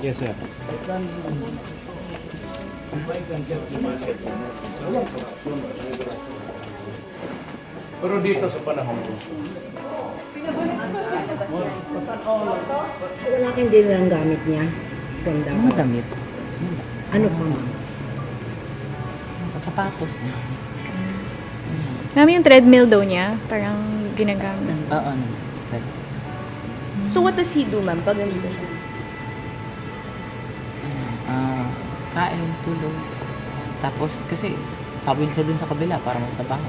Yes, sir. Pero dito sa panahon ko. So, wala kang din lang gamit niya from the Mga damit. Ano pa ma'am? Sapatos niya. Mami, yung treadmill daw niya, parang ginagamit. Oo. So what does he do, ma'am, pag nandito siya? Kain, tulog. Tapos kasi tawid siya dun sa kabila para magtrabaho.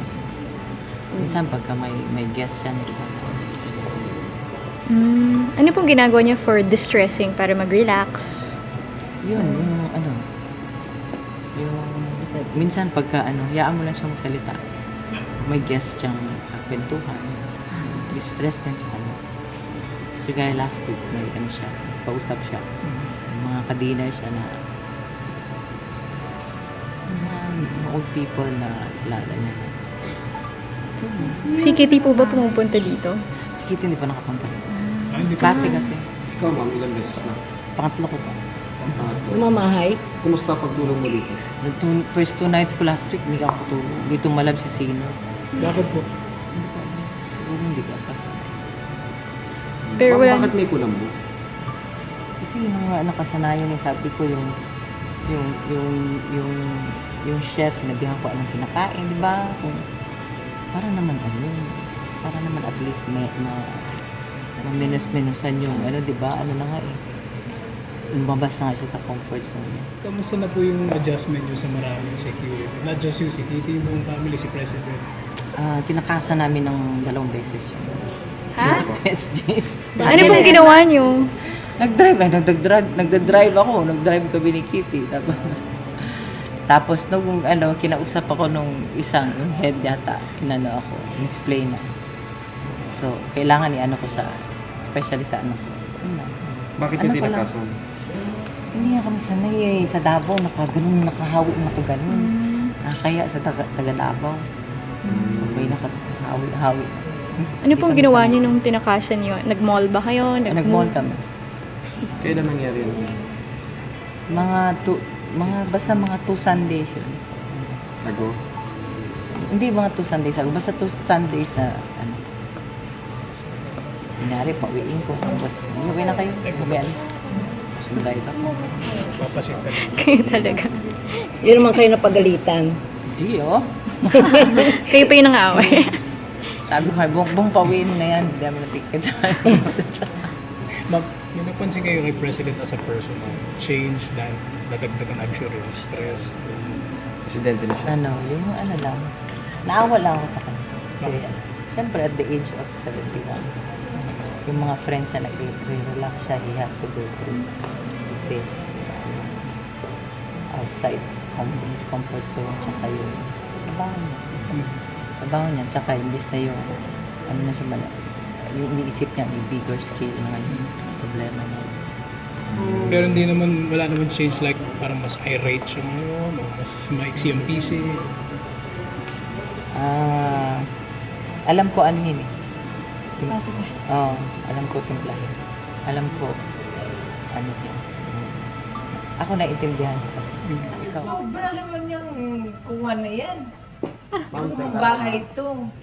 Minsan pagka may guest siya, nagtrabaho. Ano pong ginagawa niya for distressing para mag-relax? Yun, yung minsan pagka hayaan mo lang siya magsalita. May guest siyang kakwentuhan. Distress din sa kanya. So, kaya last week, may siya, pausap siya. Mga kadinner siya na mga old people na kilala niya. Si Kitty po ba pumupunta dito? Si Kitty hindi pa nakapunta. Hindi pa. Klase kasi. Ikaw, ma'am, ilang beses na? Pangatlo ko to. Lumamahay? Kumusta pagtulong mo dito? First 2 nights ko last week, hindi ka makatulog. Dito malab si Sino. Bakit po? Siguro hindi ka pa. Pero wala. Bakit may kulambo? Kasi yung mga nakasanayan eh, sabi ko yung chef, sinabihan ko anong kinakain, di ba? Para naman para naman at least minus-minusan yung di ba? Ano na nga eh. Lumabas na nga siya sa comfort zone niya. Kamusta na po yung adjustment nyo sa maraming security? Not just you, si Kitty, yung buong family, si President. Tinakasan namin ng 2 beses yun. Ha? SG. Ano pong ginawa niyo? Nagdadrive ako. Nagdrive kami ni Kitty. Tapos nung kinausap ako nung isang, yung head yata, ako, in-explain na. So, kailangan ko especially sa ko. Bakit Ano hindi pala? tinakasan? Hindi nga kami sanay eh. Sa Davao, nakahawi na ko ganun. Kaya sa taga Davao, may nakahawi. Ano pong ginawa niyo nung tinakasan niyo? Nag-mall ba kayo? Nag-mall kami. Kailan nangyari yun? Basta mga 2 Sundays yun. Ago? Hindi mga 2 Sundays ago. Basta 2 Sundays na Kunyari, pauwiin ko. Tapos, uwi na kayo. Uwi alis. Sunday ako. Papasit ka lang. Kayo talaga. Yun naman kayo napagalitan. Hindi, oh. Kayo pa yung nang-away. Sabi ko, buong pauwiin mo na yan. Hindi namin na-ticket sa Ma'am, may napansin kayo kay President as a person, change, nadagdagan, I'm sure, yung stress. Presidente na siya. Yung lang. Naawa lang ako sa kanya. Kasi, siyempre, at the age of 71, yung mga friends siya, nag-relax siya, he has to go through this outside his comfort zone, tsaka yung trabaho niya, tsaka imbis na yung na siya yung iniisip niya, may bigger scale na yung problema niya. Pero wala naman change like parang mas irate siya ngayon, o mas maiksi ang PC. Alam ko ano yun eh. Alam ko timplahin. Alam ko ano yun. Ako naiintindihan ko kasi. Ikaw. Sobra naman yung kuha na yan. Bahay to.